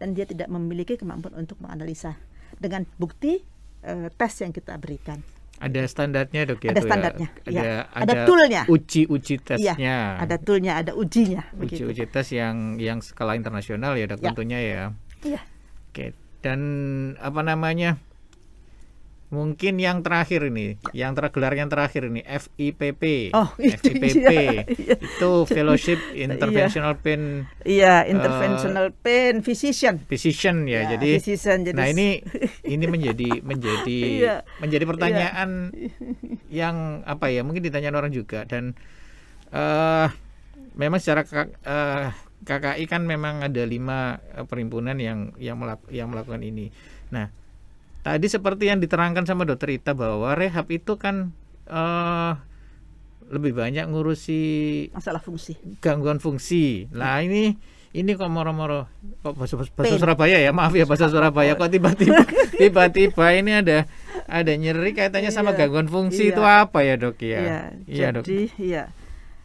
dan dia tidak memiliki kemampuan untuk menganalisa dengan bukti tes yang kita berikan. Ada standarnya, Dok ya? Ada standarnya, ada toolnya, uji tesnya. Ya, ada toolnya, ada ujinya. Uji tes yang skala internasional ya, Dok, tentunya ya. Iya. Oke, dan mungkin yang terakhir ini, gelar yang terakhir ini, FIPP. FIPP itu Fellowship Interventional Pain. Iya, Interventional Pain Physician. Ya, jadi. Nah, ini menjadi pertanyaan yang mungkin ditanya orang juga, dan memang secara KKI kan memang ada 5 perhimpunan yang melakukan ini. Nah, tadi seperti yang diterangkan sama Dokter Ita bahwa rehab itu kan lebih banyak ngurusi masalah fungsi, gangguan fungsi. Lah ini kok moro-moro kok bahasa Surabaya ya, maaf ya, bahasa Surabaya, kok tiba-tiba ini ada nyeri kaitannya sama gangguan fungsi. Itu apa ya, Dok ya? Jadi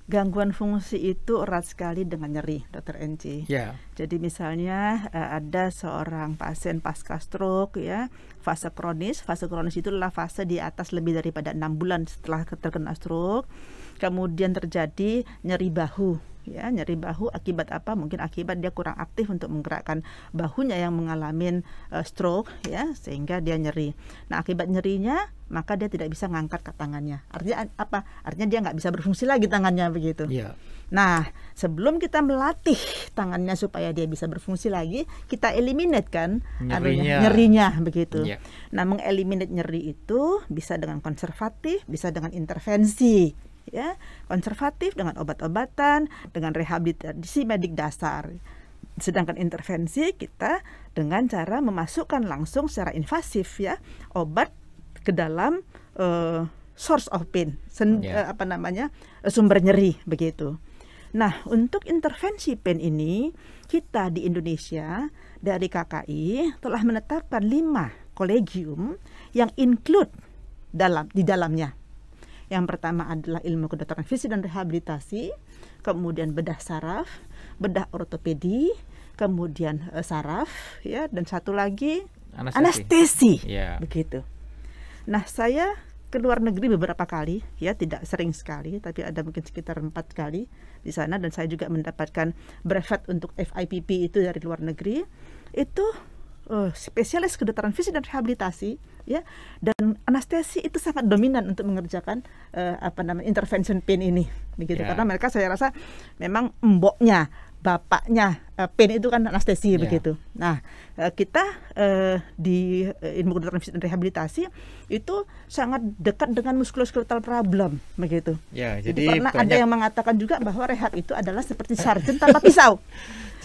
gangguan fungsi itu erat sekali dengan nyeri, Dr. NC. Jadi misalnya ada seorang pasien pasca stroke ya, fase kronis itu adalah fase di atas lebih daripada 6 bulan setelah terkena stroke. Kemudian terjadi nyeri bahu ya, nyeri bahu akibat apa? Mungkin akibat dia kurang aktif untuk menggerakkan bahunya yang mengalami stroke ya, sehingga dia nyeri. Nah, akibat nyerinya maka dia tidak bisa ngangkat ke tangannya. Artinya apa? Artinya dia nggak bisa berfungsi lagi tangannya, begitu. Nah, sebelum kita melatih tangannya supaya dia bisa berfungsi lagi, kita eliminate kan nyerinya, begitu. Nah, mengeliminate nyeri itu bisa dengan konservatif, bisa dengan intervensi. Ya, konservatif dengan obat-obatan, dengan rehabilitasi medik dasar. Sedangkan intervensi kita dengan cara memasukkan langsung secara invasif ya, obat ke dalam source of pain, sumber nyeri, begitu. Nah, untuk intervensi pain ini, kita di Indonesia dari KKI telah menetapkan 5 kolegium yang include di dalamnya. Yang pertama adalah ilmu kedokteran fisik dan rehabilitasi, kemudian bedah saraf, bedah ortopedi, kemudian saraf ya, dan satu lagi anestesi. Begitu. Nah, saya ke luar negeri beberapa kali ya, tidak sering sekali, tapi ada mungkin sekitar 4 kali di sana, dan saya juga mendapatkan brevet untuk FIPP itu dari luar negeri. Itu spesialis kedokteran fisik dan rehabilitasi ya, dan anestesi itu sangat dominan untuk mengerjakan intervention pain ini, begitu. Karena mereka, saya rasa memang emboknya, bapaknya pain itu kan anestesi, begitu. Nah, kita di ilmu kedokteran fisik dan rehabilitasi itu sangat dekat dengan musculoskeletal problem, begitu. Jadi pernah ada yang mengatakan juga bahwa rehab itu adalah seperti sarjen tanpa pisau.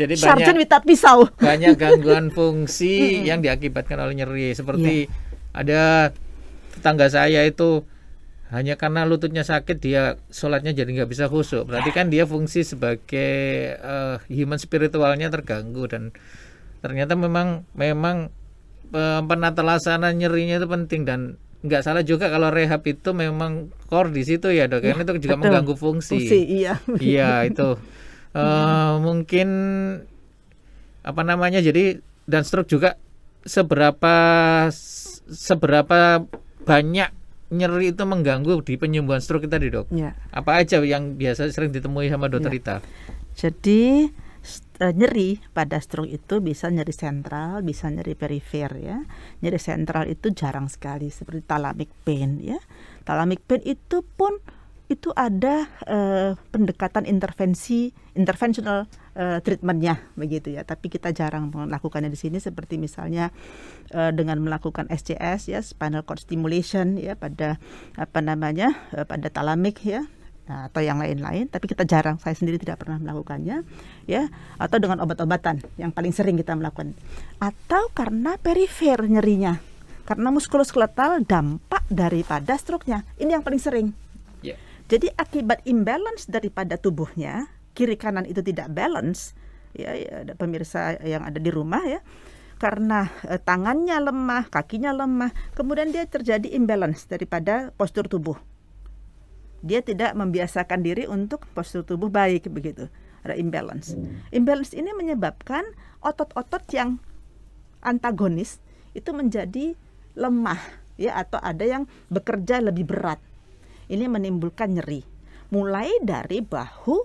Jadi banyak gangguan fungsi yang diakibatkan oleh nyeri. Seperti ada tetangga saya itu, hanya karena lututnya sakit dia sholatnya jadi nggak bisa khusyuk. Berarti kan dia fungsi sebagai human spiritualnya terganggu, dan ternyata memang penata laksana nyerinya itu penting, dan nggak salah juga kalau rehab itu memang core di situ ya dok, karena itu juga mengganggu fungsi. Iya. Iya itu mungkin apa namanya, jadi dan stroke juga seberapa banyak nyeri itu mengganggu di penyembuhan stroke tadi dok? Ya. Apa aja yang biasa sering ditemui sama dokter Rita? Jadi nyeri pada stroke itu bisa nyeri sentral, bisa nyeri perifer ya. Nyeri sentral itu jarang sekali seperti thalamic pain ya. Thalamic pain itu pun itu ada pendekatan interventional treatmentnya begitu ya. Tapi kita jarang melakukannya di sini, seperti misalnya dengan melakukan SCS ya, spinal cord stimulation ya pada pada thalamic ya. Atau yang lain-lain, tapi kita jarang, saya sendiri tidak pernah melakukannya ya, atau dengan obat-obatan yang paling sering kita melakukan, atau karena perifer nyerinya, karena muskuloskeletal dampak daripada stroke-nya, ini yang paling sering. Jadi akibat imbalance daripada tubuhnya, kiri kanan itu tidak balance ya, pemirsa yang ada di rumah ya, karena tangannya lemah, kakinya lemah, kemudian dia terjadi imbalance daripada postur tubuh. Dia tidak membiasakan diri untuk postur tubuh baik begitu. Ada imbalance. Imbalance ini menyebabkan otot-otot yang antagonis itu menjadi lemah ya, atau ada yang bekerja lebih berat. Ini menimbulkan nyeri. Mulai dari bahu,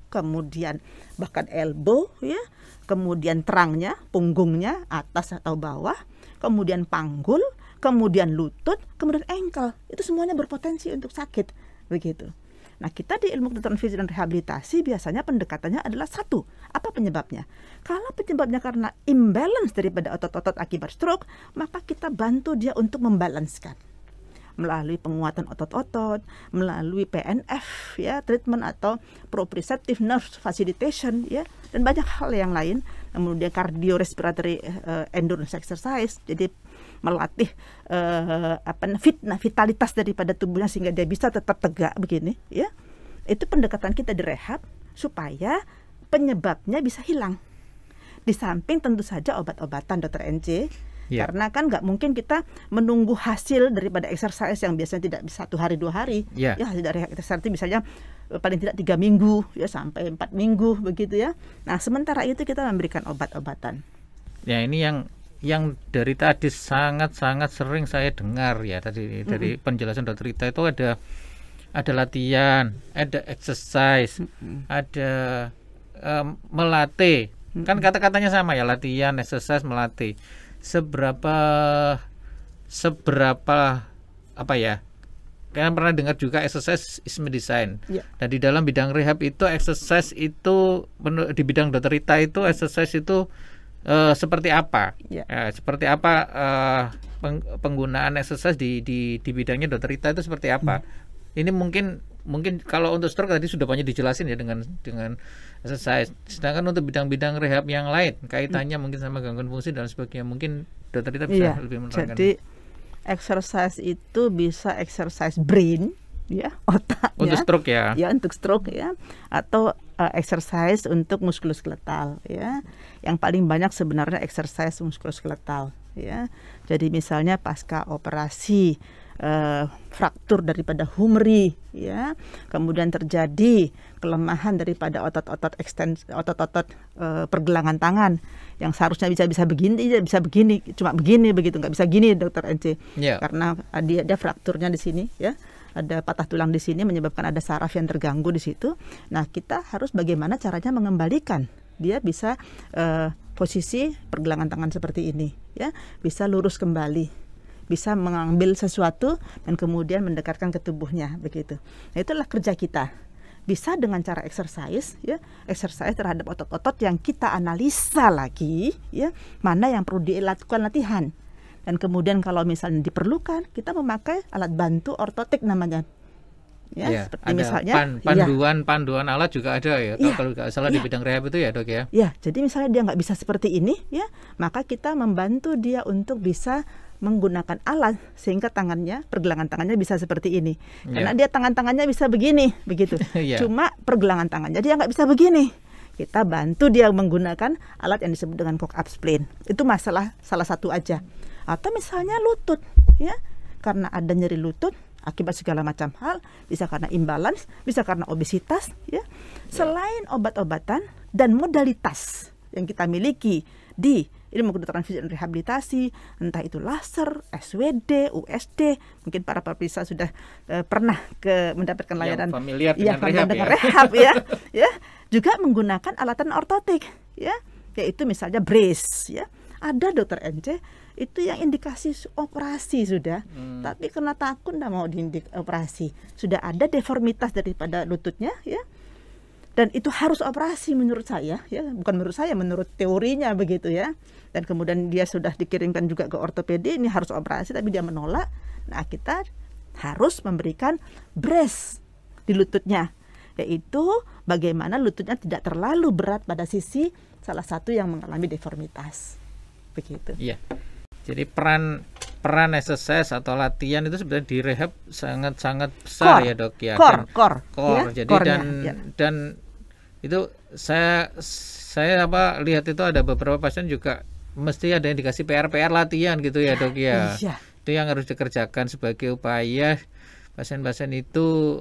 kemudian bahkan elbow ya, kemudian terangnya, punggungnya, atas atau bawah, kemudian panggul, kemudian lutut, kemudian ankle. Itu semuanya berpotensi untuk sakit. Begitu. Nah, kita di ilmu kedokteran fisik dan rehabilitasi biasanya pendekatannya adalah satu, apa penyebabnya? Kalau penyebabnya karena imbalance daripada otot-otot akibat stroke, maka kita bantu dia untuk membalanskan melalui penguatan otot-otot, melalui PNF ya, treatment atau proprioceptive nerve facilitation ya, dan banyak hal yang lain. Kemudian cardiorespiratory endurance exercise, jadi melatih vitalitas daripada tubuhnya sehingga dia bisa tetap tegak begini ya. Itu pendekatan kita di rehab supaya penyebabnya bisa hilang. Di samping tentu saja obat-obatan Dr. NC, karena kan nggak mungkin kita menunggu hasil daripada exercise yang biasanya tidak bisa 1 hari 2 hari ya, hasil dari exercise misalnya paling tidak 3 minggu ya sampai 4 minggu begitu ya. Nah, sementara itu kita memberikan obat-obatan. Ya, ini yang dari tadi sangat-sangat sering saya dengar ya, tadi dari penjelasan Dr. Rita itu ada latihan, ada exercise, ada melatih. Kan kata-katanya sama ya, latihan, exercise, melatih. Seberapa apa ya? Kalian pernah dengar juga exercise is medicine. Dan di dalam bidang rehab itu exercise itu di bidang Dr. Rita itu exercise itu seperti apa? Seperti apa penggunaan exercise di bidangnya Dr. Rita itu seperti apa? Ini mungkin kalau untuk stroke tadi sudah banyak dijelasin ya dengan exercise. Sedangkan untuk bidang-bidang rehab yang lain kaitannya mungkin sama gangguan fungsi dan sebagainya, mungkin Dr. Rita bisa lebih menerangkan. Jadi exercise itu bisa exercise brain ya, otaknya. Untuk stroke ya. Ya, untuk stroke ya. Atau exercise untuk muskuloskeletal ya. Yang paling banyak sebenarnya exercise muskuloskeletal ya. Jadi misalnya pasca operasi fraktur daripada humeri ya, kemudian terjadi kelemahan daripada otot-otot pergelangan tangan yang seharusnya bisa begini, tidak bisa begini, cuma begini begitu, nggak bisa gini Dr. NC karena dia frakturnya di sini ya, ada patah tulang di sini menyebabkan ada saraf yang terganggu di situ. Nah, kita harus bagaimana caranya mengembalikan dia bisa posisi pergelangan tangan seperti ini ya, bisa lurus kembali, bisa mengambil sesuatu dan kemudian mendekatkan ke tubuhnya begitu. Nah, itulah kerja kita. Bisa dengan cara exercise ya, exercise terhadap otot-otot yang kita analisa lagi ya, mana yang perlu dilakukan latihan. Dan kemudian kalau misalnya diperlukan, kita memakai alat bantu ortotik namanya. Ya, seperti ada misalnya panduan alat juga ada ya, kalau nggak salah di bidang rehab itu ya dok ya. Ya, jadi misalnya dia nggak bisa seperti ini ya, maka kita membantu dia untuk bisa menggunakan alat sehingga tangannya, pergelangan tangannya bisa seperti ini. Karena dia tangan-tangannya bisa begini, begitu. Cuma pergelangan tangannya dia nggak bisa begini. Kita bantu dia menggunakan alat yang disebut dengan cock up splint. Itu salah satu aja. Atau misalnya lutut, ya. karena ada nyeri lutut akibat segala macam hal, bisa karena imbalance, bisa karena obesitas, ya. Selain obat-obatan dan modalitas yang kita miliki di ilmu kedokteran fisik dan rehabilitasi, entah itu laser, SWT, USD, mungkin para pemirsa sudah pernah mendapatkan layanan yang familiar dengan rehab ya. Juga menggunakan alatan ortotik, ya, yaitu misalnya brace, ya. Ada dokter NC itu yang indikasi operasi sudah, tapi karena takut nggak mau operasi, sudah ada deformitas daripada lututnya, ya, dan itu harus operasi menurut saya, ya, bukan menurut saya, menurut teorinya begitu, ya. Dan kemudian dia sudah dikirimkan juga ke ortopedi, ini harus operasi, tapi dia menolak. Nah, kita harus memberikan brace di lututnya, yaitu bagaimana lututnya tidak terlalu berat pada sisi salah satu yang mengalami deformitas. Begitu. Iya. Jadi peran exercise atau latihan itu sebenarnya di rehab sangat besar, ya, Dok, ya. Core. Ya? Jadi dan itu saya lihat itu ada beberapa pasien juga mesti ada indikasi PR latihan gitu, ya, Dok, ya. Iya. Itu yang harus dikerjakan sebagai upaya pasien-pasien itu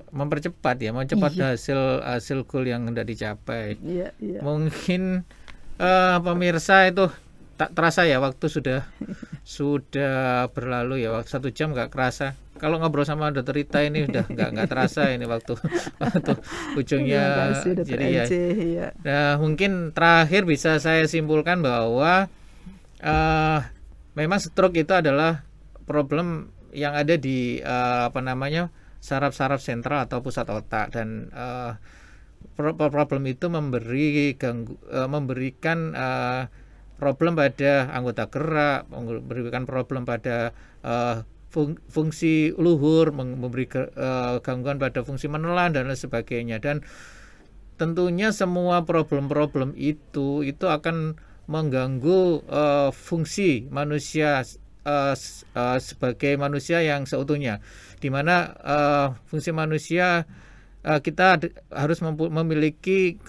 mempercepat hasil goal yang hendak dicapai. Iya. Mungkin pemirsa itu tak terasa ya, waktu sudah berlalu, ya, waktu 1 jam nggak kerasa. Kalau ngobrol sama Dr. Rita ini udah nggak terasa ini waktu ujungnya. Jadi ya. Nah, mungkin terakhir bisa saya simpulkan bahwa memang stroke itu adalah problem yang ada di saraf-saraf sentral atau pusat otak, dan problem itu memberikan problem pada anggota gerak, memberikan problem pada fungsi luhur, memberi gangguan pada fungsi menelan dan lain sebagainya. Dan tentunya semua problem-problem itu akan mengganggu fungsi manusia sebagai manusia yang seutuhnya, di mana fungsi manusia kita harus memiliki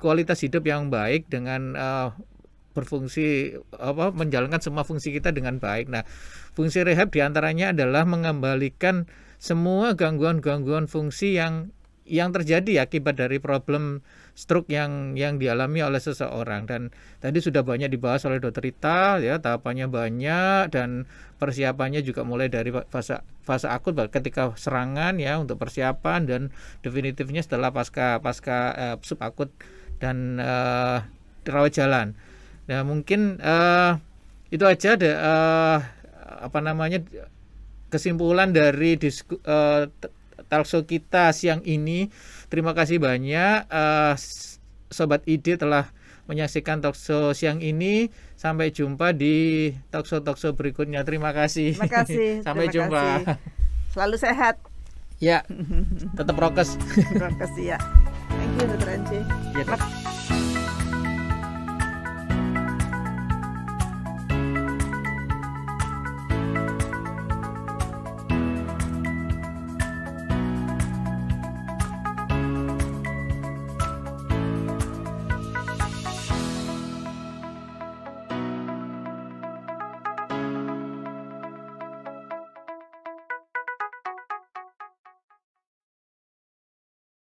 kualitas hidup yang baik dengan berfungsi menjalankan semua fungsi kita dengan baik. Nah, fungsi rehab diantaranya adalah mengembalikan semua gangguan fungsi yang terjadi akibat dari problem stroke yang dialami oleh seseorang. Dan tadi sudah banyak dibahas oleh Dr. Rita, ya, tahapannya banyak dan persiapannya juga mulai dari fase akut ketika serangan, ya, untuk persiapan, dan definitifnya setelah pasca subakut dan rawat jalan. Nah, mungkin itu aja kesimpulan dari talkshow kita siang ini. Terima kasih banyak Sobat ID telah menyaksikan talkshow siang ini. Sampai jumpa di talkshow berikutnya. Terima kasih. Terima kasih. Sampai jumpa. Selalu sehat. Ya. Tetap prokes. Prokes, ya. Thank you, Dr. Anci. Ya.